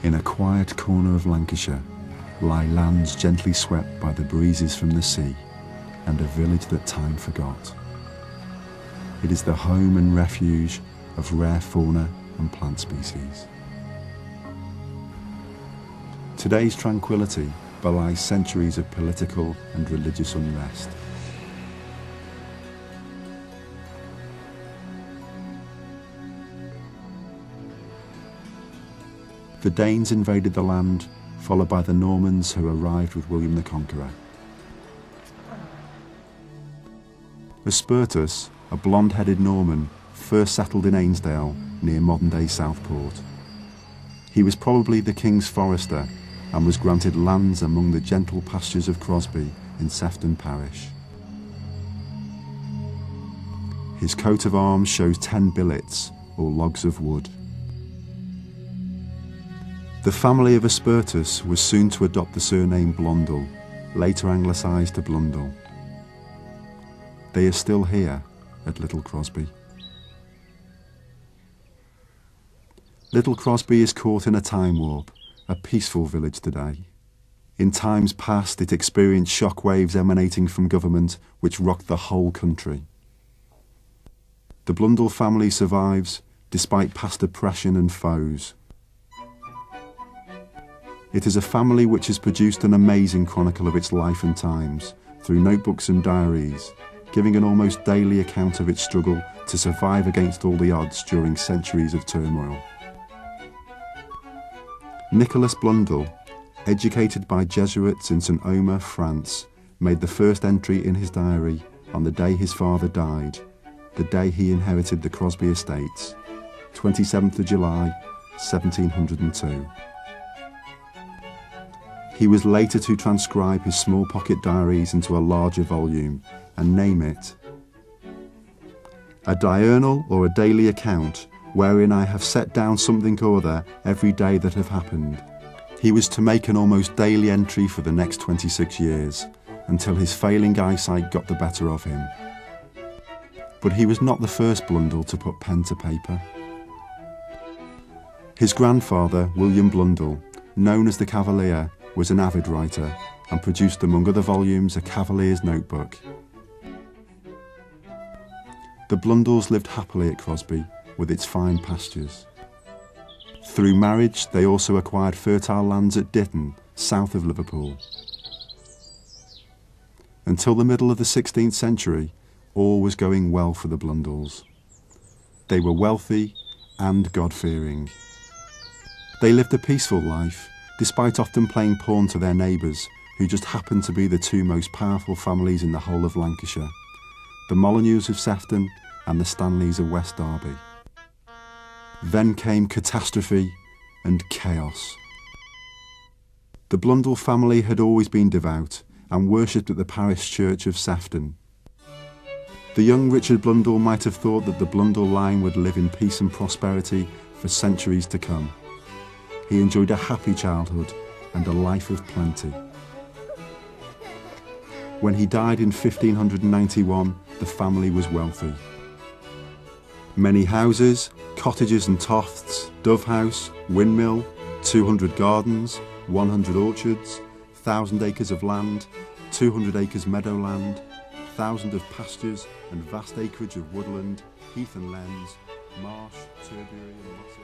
In a quiet corner of Lancashire lie lands gently swept by the breezes from the sea, and a village that time forgot. It is the home and refuge of rare fauna and plant species. Today's tranquility belies centuries of political and religious unrest. The Danes invaded the land, followed by the Normans who arrived with William the Conqueror. Vespertus, a blonde-headed Norman, first settled in Ainsdale, near modern-day Southport. He was probably the king's forester and was granted lands among the gentle pastures of Crosby in Sefton parish. His coat of arms shows 10 billets, or logs of wood. The family of Vespertus was soon to adopt the surname Blundel, later anglicised to Blundel. They are still here at Little Crosby. Little Crosby is caught in a time warp, a peaceful village today. In times past it experienced shockwaves emanating from government which rocked the whole country. The Blundel family survives despite past oppression and foes. It is a family which has produced an amazing chronicle of its life and times through notebooks and diaries, giving an almost daily account of its struggle to survive against all the odds during centuries of turmoil. Nicholas Blundel, educated by Jesuits in St Omer, France, made the first entry in his diary on the day his father died, the day he inherited the Crosby estates, 27th of July, 1702. He was later to transcribe his small pocket diaries into a larger volume and name it A Diurnal or a Daily Account, wherein I have set down something or other every day that have happened. He was to make an almost daily entry for the next 26 years, until his failing eyesight got the better of him. But he was not the first Blundel to put pen to paper. His grandfather, William Blundel, known as the Cavalier, was an avid writer and produced among other volumes a Cavalier's Notebook. The Blundels lived happily at Crosby with its fine pastures. Through marriage they also acquired fertile lands at Ditton, south of Liverpool. Until the middle of the 16th century, all was going well for the Blundels. They were wealthy and God-fearing. They lived a peaceful life, despite often playing pawn to their neighbours, who just happened to be the two most powerful families in the whole of Lancashire, the Molyneuxs of Sefton and the Stanleys of West Derby. Then came catastrophe and chaos. The Blundel family had always been devout and worshipped at the parish church of Sefton. The young Richard Blundel might have thought that the Blundel line would live in peace and prosperity for centuries to come. He enjoyed a happy childhood and a life of plenty. When he died in 1591, the family was wealthy. Many houses, cottages and tofts, dove house, windmill, 200 gardens, 100 orchards, 1,000 acres of land, 200 acres meadowland, 1,000 of pastures and vast acreage of woodland, heath and lens, marsh, turbery and mossy.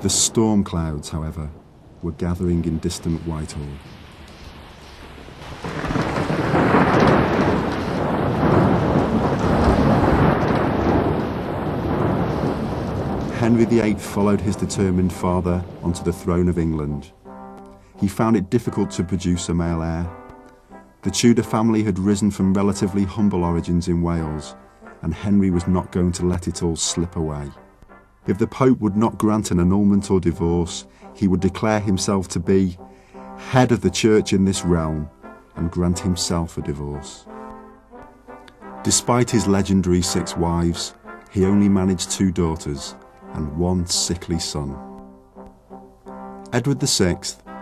The storm clouds, however, were gathering in distant Whitehall. Henry VIII followed his determined father onto the throne of England. He found it difficult to produce a male heir. The Tudor family had risen from relatively humble origins in Wales, and Henry was not going to let it all slip away. If the Pope would not grant an annulment or divorce, he would declare himself to be head of the church in this realm and grant himself a divorce. Despite his legendary 6 wives, he only managed 2 daughters and 1 sickly son. Edward VI,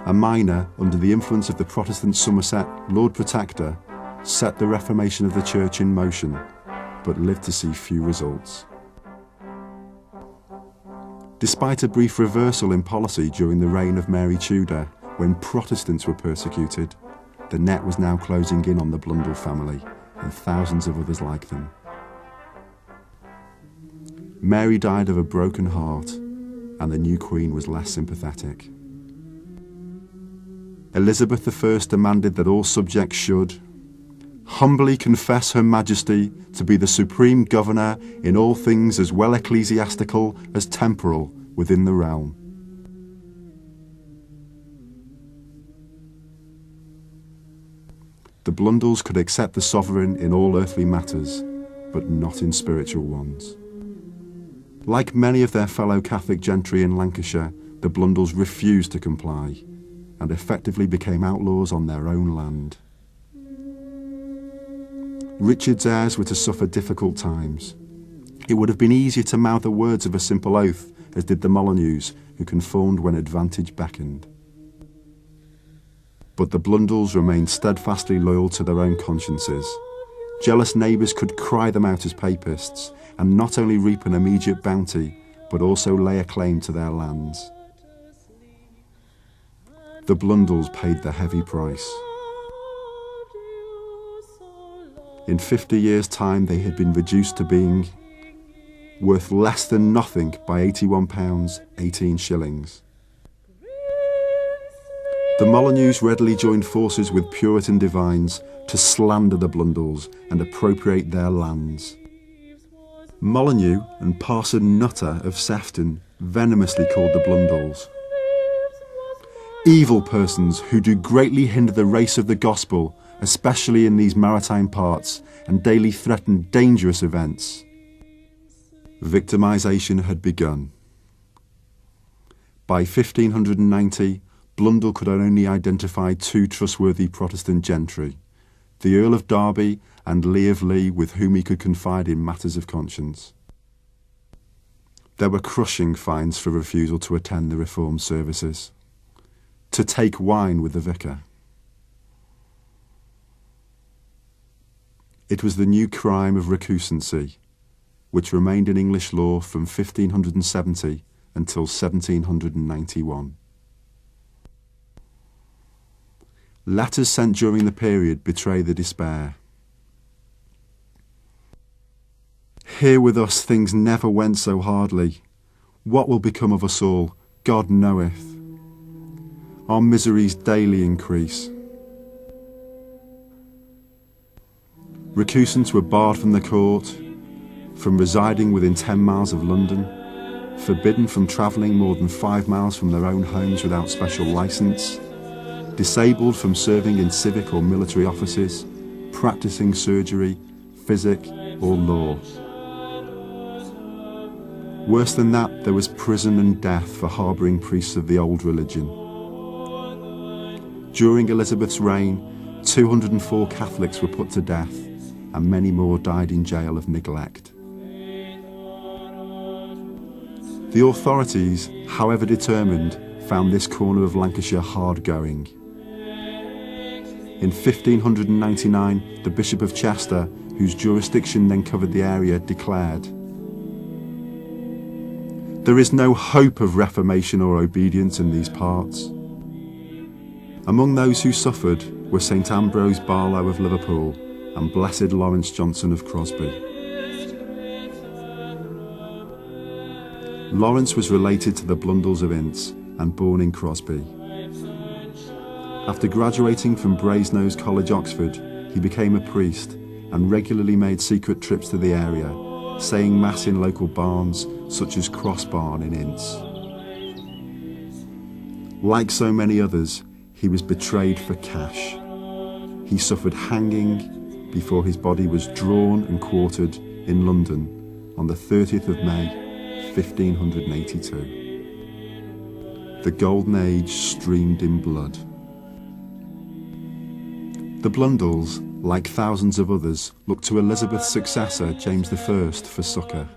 a minor under the influence of the Protestant Somerset Lord Protector, set the Reformation of the Church in motion, but lived to see few results. Despite a brief reversal in policy during the reign of Mary Tudor, when Protestants were persecuted, the net was now closing in on the Blundel family and thousands of others like them. Mary died of a broken heart, and the new queen was less sympathetic. Elizabeth I demanded that all subjects should humbly confess Her Majesty to be the supreme governor in all things as well ecclesiastical as temporal within the realm. The Blundels could accept the sovereign in all earthly matters, but not in spiritual ones. Like many of their fellow Catholic gentry in Lancashire, the Blundels refused to comply and effectively became outlaws on their own land. Richard's heirs were to suffer difficult times. It would have been easier to mouth the words of a simple oath, as did the Molyneux, who conformed when advantage beckoned. But the Blundels remained steadfastly loyal to their own consciences. Jealous neighbours could cry them out as papists, and not only reap an immediate bounty, but also lay a claim to their lands. The Blundels paid the heavy price. In 50 years' time, they had been reduced to being worth less than nothing by £81, 18 shillings. The Molyneux readily joined forces with Puritan divines to slander the Blundels and appropriate their lands. Molyneux and Parson Nutter of Sefton venomously called the Blundels evil persons who do greatly hinder the race of the gospel, especially in these maritime parts, and daily threaten dangerous events. Victimisation had begun. By 1590, Blundel could only identify two trustworthy Protestant gentry, the Earl of Derby and Lee of Lee, with whom he could confide in matters of conscience. There were crushing fines for refusal to attend the reformed services, to take wine with the vicar. It was the new crime of recusancy, which remained in English law from 1570 until 1791. Letters sent during the period betray the despair. Here with us things never went so hardly. What will become of us all, God knoweth. Our miseries daily increase. Recusants were barred from the court, from residing within 10 miles of London, forbidden from travelling more than 5 miles from their own homes without special licence, disabled from serving in civic or military offices, practising surgery, physic or law. Worse than that, there was prison and death for harbouring priests of the old religion. During Elizabeth's reign, 204 Catholics were put to death, and many more died in jail of neglect. The authorities, however determined, found this corner of Lancashire hard going. In 1599, the Bishop of Chester, whose jurisdiction then covered the area, declared, "There is no hope of reformation or obedience in these parts." Among those who suffered were St Ambrose Barlow of Liverpool and Blessed Lawrence Johnson of Crosby. Lawrence was related to the Blundels of Ince and born in Crosby. After graduating from Brasenose College, Oxford, he became a priest and regularly made secret trips to the area, saying mass in local barns such as Cross Barn in Ince. Like so many others, he was betrayed for cash. He suffered hanging before his body was drawn and quartered in London on the 30th of May, 1582. The Golden Age streamed in blood. The Blundels, like thousands of others, looked to Elizabeth's successor, James I, for succour.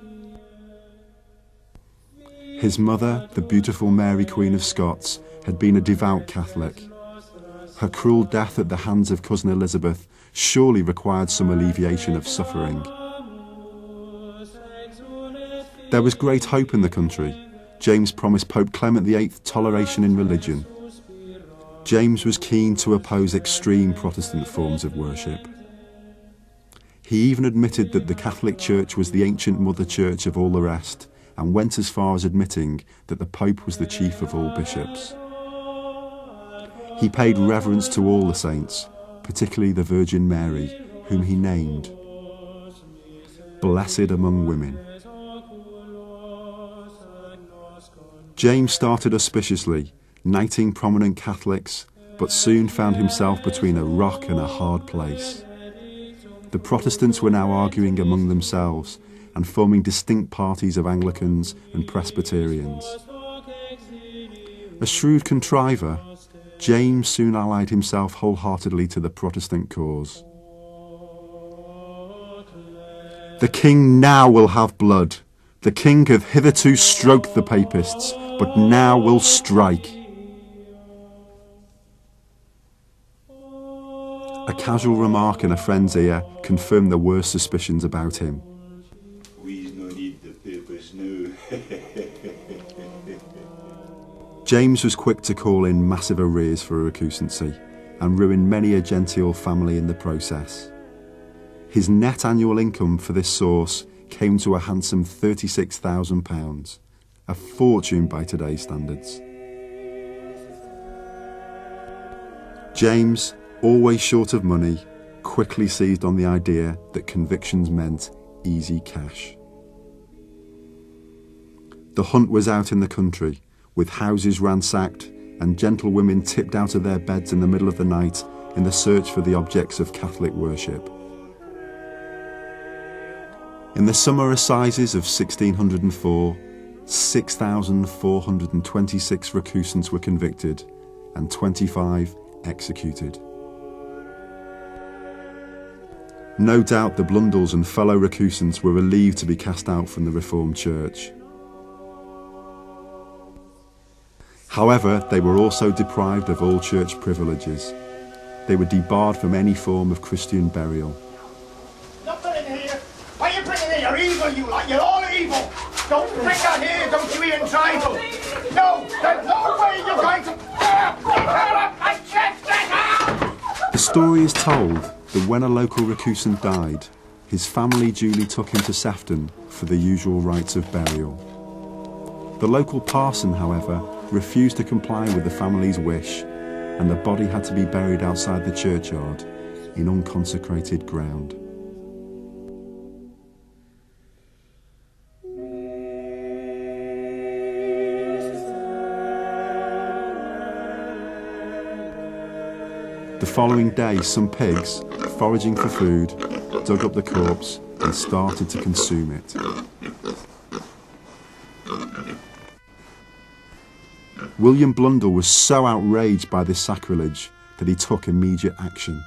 His mother, the beautiful Mary Queen of Scots, had been a devout Catholic. Her cruel death at the hands of cousin Elizabeth surely required some alleviation of suffering. There was great hope in the country. James promised Pope Clement VIII toleration in religion. James was keen to oppose extreme Protestant forms of worship. He even admitted that the Catholic Church was the ancient mother church of all the rest, and went as far as admitting that the Pope was the chief of all bishops. He paid reverence to all the saints, particularly the Virgin Mary, whom he named Blessed among women. James started auspiciously, knighting prominent Catholics, but soon found himself between a rock and a hard place. The Protestants were now arguing among themselves and forming distinct parties of Anglicans and Presbyterians. A shrewd contriver, James soon allied himself wholeheartedly to the Protestant cause. The king now will have blood. The king hath hitherto stroked the papists, but now will strike. A casual remark in a friend's ear confirmed the worst suspicions about him. We's no need the papists now. James was quick to call in massive arrears for recusancy and ruin many a genteel family in the process. His net annual income for this source came to a handsome £36,000, a fortune by today's standards. James, always short of money, quickly seized on the idea that convictions meant easy cash. The hunt was out in the country, with houses ransacked and gentlewomen tipped out of their beds in the middle of the night in the search for the objects of Catholic worship. In the summer assizes of 1604, 6,426 recusants were convicted and 25 executed. No doubt the Blundels and fellow recusants were relieved to be cast out from the Reformed Church. However, they were also deprived of all church privileges. They were debarred from any form of Christian burial. Nothing in here. Why are you bringing in? You're evil, you lot. You're all evil. Don't bring that here. Don't you even try to. No, there's no way you're going to. The story is told that when a local recusant died, his family duly took him to Sefton for the usual rites of burial. The local parson, however, refused to comply with the family's wish, and the body had to be buried outside the churchyard in unconsecrated ground. The following day, some pigs, foraging for food, dug up the corpse and started to consume it. William Blundel was so outraged by this sacrilege that he took immediate action.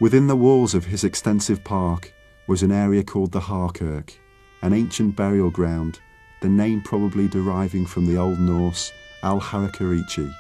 Within the walls of his extensive park was an area called the Harkirk, an ancient burial ground, the name probably deriving from the Old Norse Al-Harakarichi,